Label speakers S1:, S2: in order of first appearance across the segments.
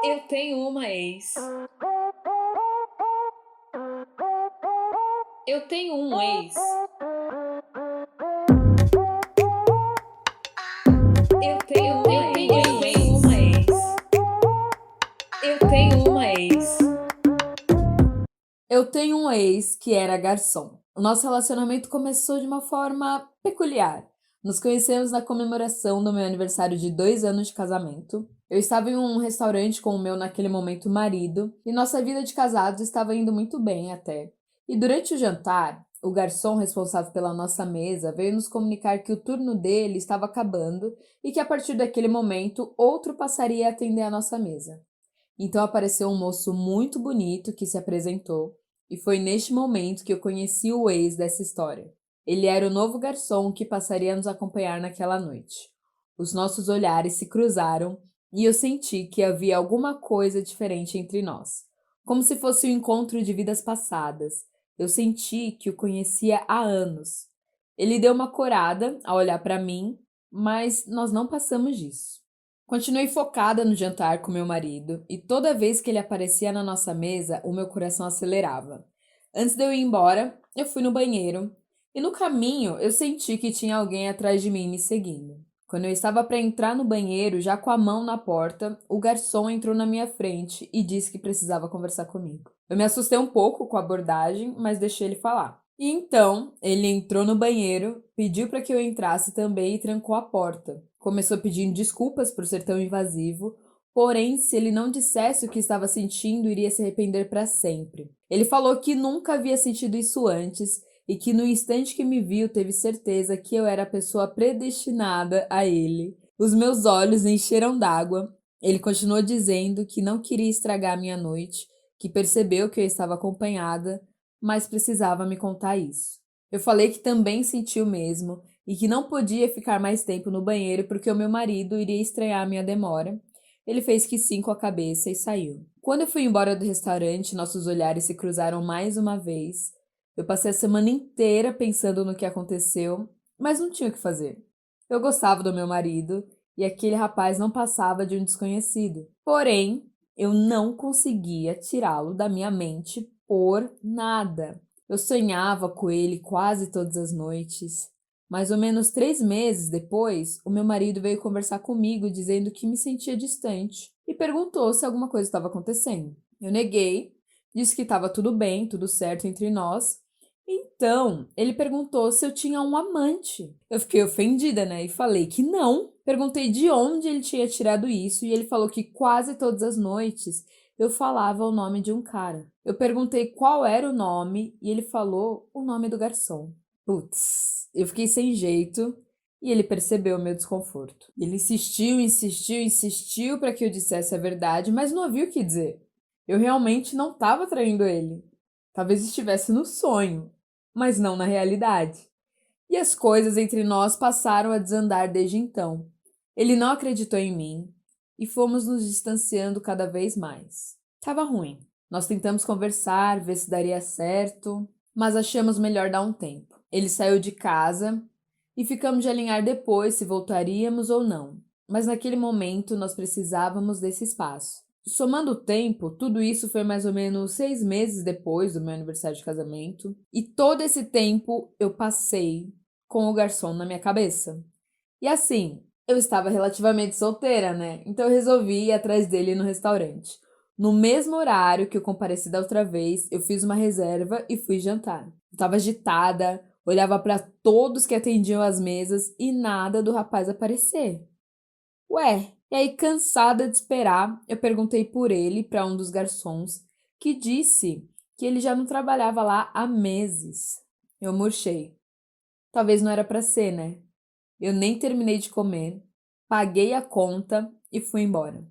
S1: Eu tenho uma ex. Eu tenho um ex. Eu tenho uma ex. Eu tenho uma ex.
S2: Eu tenho um ex que era garçom. O nosso relacionamento começou de uma forma peculiar. Nos conhecemos na comemoração do meu aniversário de 2 anos de casamento. Eu estava em um restaurante com o meu, naquele momento, marido, e nossa vida de casados estava indo muito bem até. E durante o jantar, o garçom responsável pela nossa mesa veio nos comunicar que o turno dele estava acabando e que a partir daquele momento outro passaria a atender a nossa mesa. Então apareceu um moço muito bonito que se apresentou, e foi neste momento que eu conheci o ex dessa história. Ele era o novo garçom que passaria a nos acompanhar naquela noite. Os nossos olhares se cruzaram e eu senti que havia alguma coisa diferente entre nós, como se fosse um encontro de vidas passadas. Eu senti que o conhecia há anos. Ele deu uma corada ao olhar para mim, mas nós não passamos disso. Continuei focada no jantar com meu marido e toda vez que ele aparecia na nossa mesa, o meu coração acelerava. Antes de eu ir embora, eu fui no banheiro e no caminho eu senti que tinha alguém atrás de mim me seguindo. Quando eu estava para entrar no banheiro, já com a mão na porta, o garçom entrou na minha frente e disse que precisava conversar comigo. Eu me assustei um pouco com a abordagem, mas deixei ele falar. E então, ele entrou no banheiro, pediu para que eu entrasse também e trancou a porta. Começou pedindo desculpas por ser tão invasivo, porém, se ele não dissesse o que estava sentindo, iria se arrepender para sempre. Ele falou que nunca havia sentido isso antes e que no instante que me viu teve certeza que eu era a pessoa predestinada a ele. Os meus olhos encheram d'água. Ele continuou dizendo que não queria estragar a minha noite, que percebeu que eu estava acompanhada, mas precisava me contar isso. Eu falei que também sentiu o mesmo e que não podia ficar mais tempo no banheiro porque o meu marido iria estranhar a minha demora. Ele fez que sim com a cabeça e saiu. Quando eu fui embora do restaurante, nossos olhares se cruzaram mais uma vez. Eu passei a semana inteira pensando no que aconteceu, mas não tinha o que fazer. Eu gostava do meu marido e aquele rapaz não passava de um desconhecido. Porém, eu não conseguia tirá-lo da minha mente por nada. Eu sonhava com ele quase todas as noites. Mais ou menos 3 meses depois, o meu marido veio conversar comigo dizendo que me sentia distante e perguntou se alguma coisa estava acontecendo. Eu neguei, disse que estava tudo bem, tudo certo entre nós. Então, ele perguntou se eu tinha um amante. Eu fiquei ofendida, né? E falei que não. Perguntei de onde ele tinha tirado isso e ele falou que quase todas as noites eu falava o nome de um cara. Eu perguntei qual era o nome e ele falou o nome do garçom. Putz, eu fiquei sem jeito e ele percebeu o meu desconforto. Ele insistiu, insistiu, insistiu para que eu dissesse a verdade, mas não havia o que dizer. Eu realmente não estava traindo ele. Talvez estivesse no sonho, mas não na realidade. E as coisas entre nós passaram a desandar desde então. Ele não acreditou em mim e fomos nos distanciando cada vez mais. Tava ruim. Nós tentamos conversar, ver se daria certo, mas achamos melhor dar um tempo. Ele saiu de casa e ficamos de alinhar depois se voltaríamos ou não. Mas naquele momento nós precisávamos desse espaço. Somando o tempo, tudo isso foi mais ou menos 6 meses depois do meu aniversário de casamento, e todo esse tempo eu passei com o garçom na minha cabeça. E assim, eu estava relativamente solteira, né? Então eu resolvi ir atrás dele no restaurante. No mesmo horário que eu compareci da outra vez, eu fiz uma reserva e fui jantar. Eu estava agitada, olhava para todos que atendiam as mesas e nada do rapaz aparecer. Ué, e aí cansada de esperar, eu perguntei por ele para um dos garçons, que disse que ele já não trabalhava lá há meses. Eu murchei. Talvez não era para ser, né? Eu nem terminei de comer, paguei a conta e fui embora.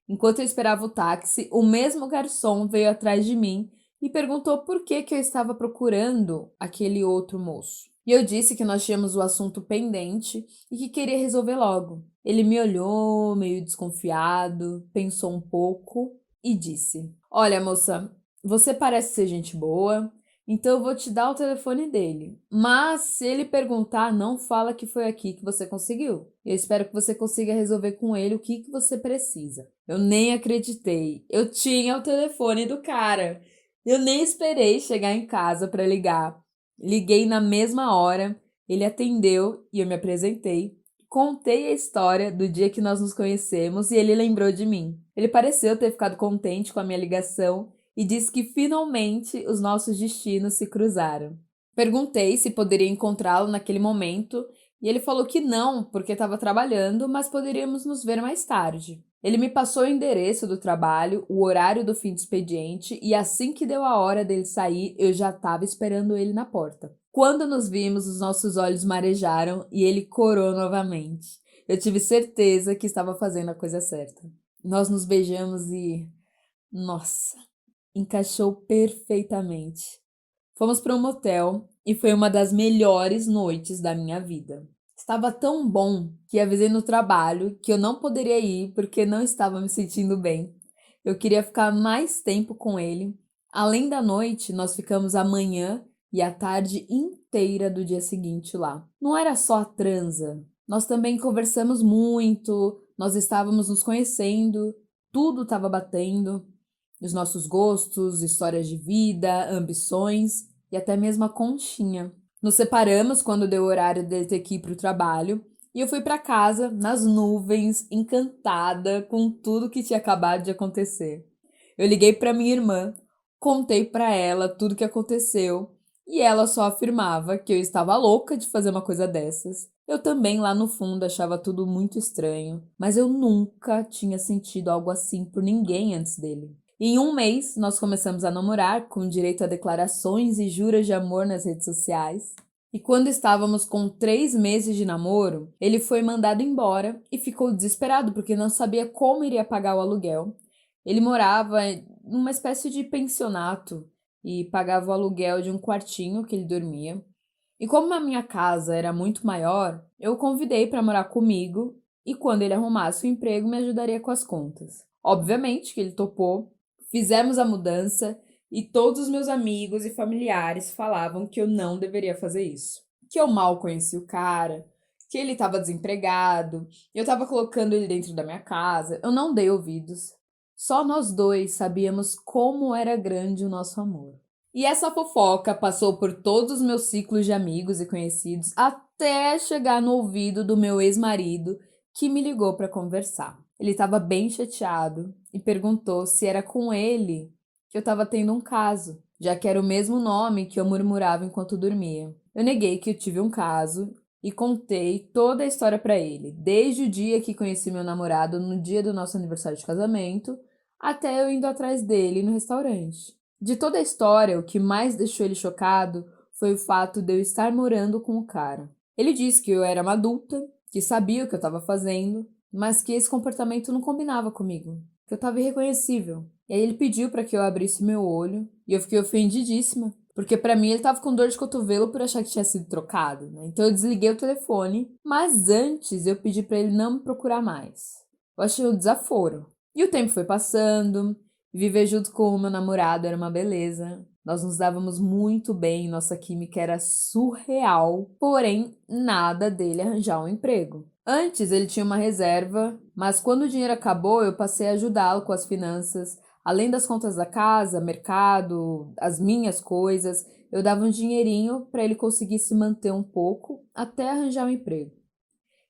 S2: Enquanto eu esperava o táxi, o mesmo garçom veio atrás de mim e perguntou por que eu estava procurando aquele outro moço. E eu disse que nós tínhamos o assunto pendente e que queria resolver logo. Ele me olhou, meio desconfiado, pensou um pouco e disse: Olha, moça, você parece ser gente boa, Então eu vou te dar o telefone dele. Mas se ele perguntar, não fala que foi aqui que você conseguiu. Eu espero que você consiga resolver com ele o que você precisa. Eu nem acreditei. Eu tinha o telefone do cara. Eu nem esperei chegar em casa para ligar. Liguei na mesma hora, ele atendeu e eu me apresentei. Contei a história do dia que nós nos conhecemos e ele lembrou de mim. Ele pareceu ter ficado contente com a minha ligação e disse que finalmente os nossos destinos se cruzaram. Perguntei se poderia encontrá-lo naquele momento e ele falou que não, porque estava trabalhando, mas poderíamos nos ver mais tarde. Ele me passou o endereço do trabalho, o horário do fim do expediente e assim que deu a hora dele sair, eu já estava esperando ele na porta. Quando nos vimos, os nossos olhos marejaram e ele corou novamente. Eu tive certeza que estava fazendo a coisa certa. Nós nos beijamos e... Nossa, encaixou perfeitamente. Fomos para um motel e foi uma das melhores noites da minha vida. Estava tão bom que avisei no trabalho que eu não poderia ir porque não estava me sentindo bem. Eu queria ficar mais tempo com ele. Além da noite, nós ficamos a manhã e a tarde inteira do dia seguinte lá. Não era só a transa. Nós também conversamos muito, nós estávamos nos conhecendo, tudo estava batendo. Os nossos gostos, histórias de vida, ambições e até mesmo a conchinha. Nos separamos quando deu o horário dele ter que ir para o trabalho e eu fui para casa nas nuvens, encantada com tudo que tinha acabado de acontecer. Eu liguei para minha irmã, contei para ela tudo o que aconteceu e ela só afirmava que eu estava louca de fazer uma coisa dessas. Eu também lá no fundo achava tudo muito estranho, mas eu nunca tinha sentido algo assim por ninguém antes dele. Em um mês, nós começamos a namorar, com direito a declarações e juras de amor nas redes sociais. E quando estávamos com 3 meses de namoro, ele foi mandado embora e ficou desesperado porque não sabia como iria pagar o aluguel. Ele morava numa espécie de pensionato e pagava o aluguel de um quartinho que ele dormia. E como a minha casa era muito maior, eu o convidei para morar comigo e quando ele arrumasse o emprego me ajudaria com as contas. Obviamente que ele topou. Fizemos a mudança e todos os meus amigos e familiares falavam que eu não deveria fazer isso. Que eu mal conhecia o cara, que ele estava desempregado, eu estava colocando ele dentro da minha casa. Eu não dei ouvidos. Só nós dois sabíamos como era grande o nosso amor. E essa fofoca passou por todos os meus ciclos de amigos e conhecidos até chegar no ouvido do meu ex-marido, que me ligou para conversar. Ele estava bem chateado e perguntou se era com ele que eu estava tendo um caso, já que era o mesmo nome que eu murmurava enquanto dormia. Eu neguei que eu tive um caso e contei toda a história para ele, desde o dia que conheci meu namorado no dia do nosso aniversário de casamento, até eu indo atrás dele no restaurante. De toda a história, o que mais deixou ele chocado foi o fato de eu estar morando com o cara. Ele disse que eu era uma adulta, que sabia o que eu estava fazendo, mas que esse comportamento não combinava comigo, que eu estava irreconhecível. E aí ele pediu para que eu abrisse meu olho, e eu fiquei ofendidíssima, porque para mim ele estava com dor de cotovelo por achar que tinha sido trocado, né? Então eu desliguei o telefone, mas antes eu pedi para ele não me procurar mais. Eu achei um desaforo. E o tempo foi passando, e viver junto com o meu namorado era uma beleza. Nós nos dávamos muito bem, nossa química era surreal, porém nada dele arranjar um emprego. Antes ele tinha uma reserva, mas quando o dinheiro acabou, eu passei a ajudá-lo com as finanças. Além das contas da casa, mercado, as minhas coisas, eu dava um dinheirinho para ele conseguir se manter um pouco até arranjar um emprego.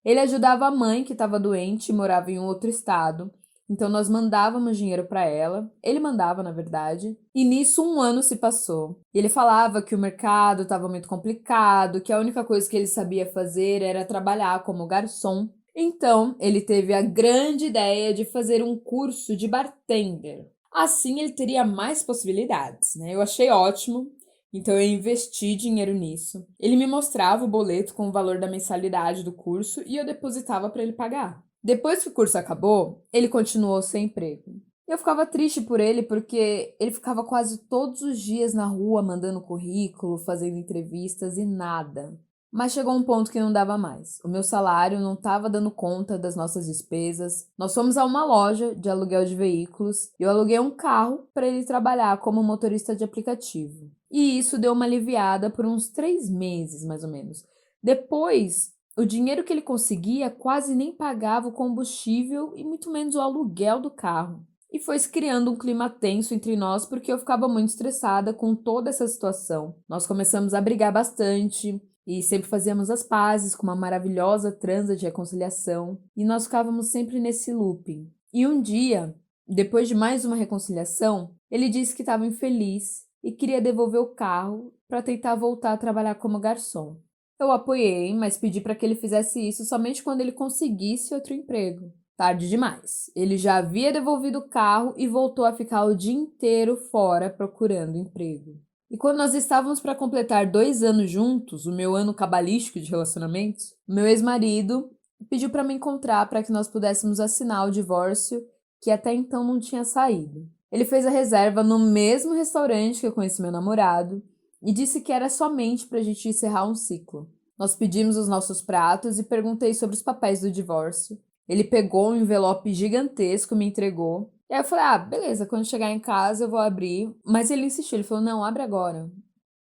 S2: Ele ajudava a mãe que estava doente e morava em um outro estado, então nós mandávamos dinheiro para ela, ele mandava na verdade, e nisso um ano se passou. E ele falava que o mercado estava muito complicado, que a única coisa que ele sabia fazer era trabalhar como garçom. Então ele teve a grande ideia de fazer um curso de bartender. Assim ele teria mais possibilidades, né? Eu achei ótimo. Então eu investi dinheiro nisso. Ele me mostrava o boleto com o valor da mensalidade do curso e eu depositava para ele pagar. Depois que o curso acabou, ele continuou sem emprego. Eu ficava triste por ele porque ele ficava quase todos os dias na rua mandando currículo, fazendo entrevistas e nada. Mas chegou um ponto que não dava mais. O meu salário não estava dando conta das nossas despesas. Nós fomos a uma loja de aluguel de veículos e eu aluguei um carro para ele trabalhar como motorista de aplicativo. E isso deu uma aliviada por uns 3 meses, mais ou menos. Depois, o dinheiro que ele conseguia quase nem pagava o combustível e muito menos o aluguel do carro. E foi se criando um clima tenso entre nós porque eu ficava muito estressada com toda essa situação. Nós começamos a brigar bastante e sempre fazíamos as pazes com uma maravilhosa transa de reconciliação. E nós ficávamos sempre nesse looping. E um dia, depois de mais uma reconciliação, ele disse que estava infeliz e queria devolver o carro para tentar voltar a trabalhar como garçom. Eu apoiei, mas pedi para que ele fizesse isso somente quando ele conseguisse outro emprego. Tarde demais. Ele já havia devolvido o carro e voltou a ficar o dia inteiro fora procurando emprego. E quando nós estávamos para completar 2 anos juntos, o meu ano cabalístico de relacionamentos, o meu ex-marido pediu para me encontrar para que nós pudéssemos assinar o divórcio que até então não tinha saído. Ele fez a reserva no mesmo restaurante que eu conheci meu namorado e disse que era somente para a gente encerrar um ciclo. Nós pedimos os nossos pratos e perguntei sobre os papéis do divórcio. Ele pegou um envelope gigantesco, me entregou. E aí eu falei, beleza, quando chegar em casa eu vou abrir. Mas ele insistiu, ele falou, não, abre agora.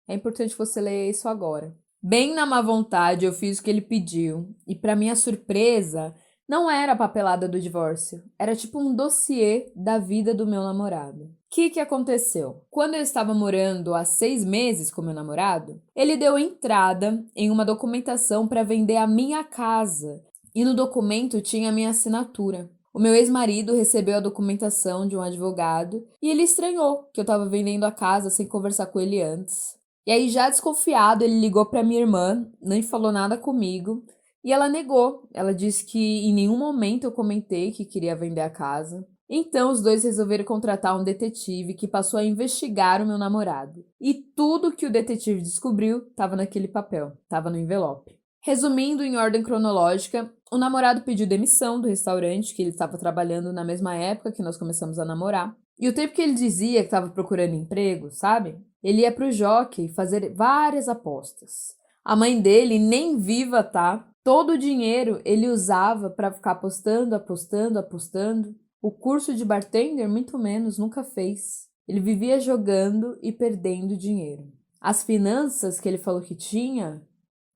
S2: É importante você ler isso agora. Bem na má vontade, eu fiz o que ele pediu. E para minha surpresa, não era a papelada do divórcio. Era tipo um dossiê da vida do meu namorado. O que aconteceu? Quando eu estava morando há 6 meses com meu namorado, ele deu entrada em uma documentação para vender a minha casa. E no documento tinha a minha assinatura. O meu ex-marido recebeu a documentação de um advogado e ele estranhou que eu estava vendendo a casa sem conversar com ele antes. E aí, já desconfiado, ele ligou para minha irmã, nem falou nada comigo, e ela negou. Ela disse que em nenhum momento eu comentei que queria vender a casa. Então, os dois resolveram contratar um detetive que passou a investigar o meu namorado. E tudo que o detetive descobriu estava naquele papel, estava no envelope. Resumindo em ordem cronológica, o namorado pediu demissão do restaurante que ele estava trabalhando na mesma época que nós começamos a namorar. E o tempo que ele dizia que estava procurando emprego, sabe? Ele ia pro jockey fazer várias apostas. A mãe dele, nem viva tá, todo o dinheiro ele usava para ficar apostando, apostando, apostando. O curso de bartender, muito menos, nunca fez. Ele vivia jogando e perdendo dinheiro. As finanças que ele falou que tinha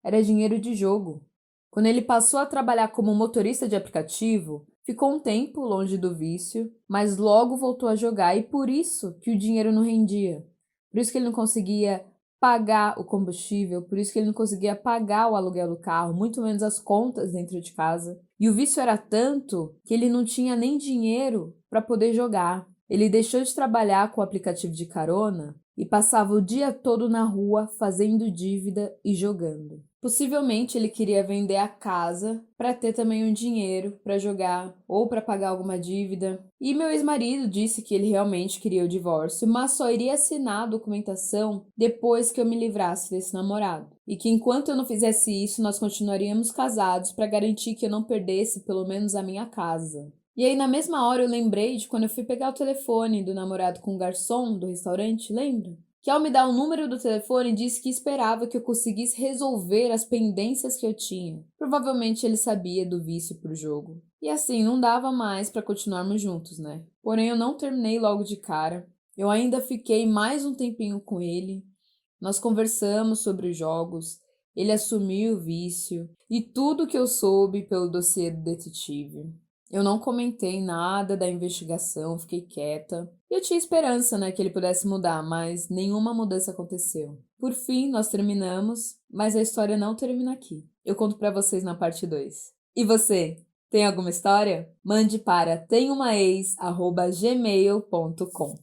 S2: era dinheiro de jogo. Quando ele passou a trabalhar como motorista de aplicativo, ficou um tempo longe do vício, mas logo voltou a jogar e por isso que o dinheiro não rendia. Por isso que ele não conseguia pagar o combustível, por isso que ele não conseguia pagar o aluguel do carro, muito menos as contas dentro de casa. E o vício era tanto que ele não tinha nem dinheiro para poder jogar. Ele deixou de trabalhar com o aplicativo de carona e passava o dia todo na rua fazendo dívida e jogando. Possivelmente ele queria vender a casa para ter também um dinheiro para jogar ou para pagar alguma dívida. E meu ex-marido disse que ele realmente queria o divórcio, mas só iria assinar a documentação depois que eu me livrasse desse namorado. E que enquanto eu não fizesse isso, nós continuaríamos casados para garantir que eu não perdesse pelo menos a minha casa. E aí, na mesma hora, eu lembrei de quando eu fui pegar o telefone do namorado com o garçom do restaurante, lembra? Que ao me dar o número do telefone, disse que esperava que eu conseguisse resolver as pendências que eu tinha. Provavelmente ele sabia do vício pro jogo. E assim, não dava mais para continuarmos juntos, né? Porém, eu não terminei logo de cara. Eu ainda fiquei mais um tempinho com ele. Nós conversamos sobre os jogos. Ele assumiu o vício. E tudo que eu soube pelo dossiê do detetive. Eu não comentei nada da investigação, fiquei quieta. E eu tinha esperança, né, que ele pudesse mudar, mas nenhuma mudança aconteceu. Por fim, nós terminamos, mas a história não termina aqui. Eu conto pra vocês na parte 2. E você, tem alguma história? Mande para temumaex@gmail.com.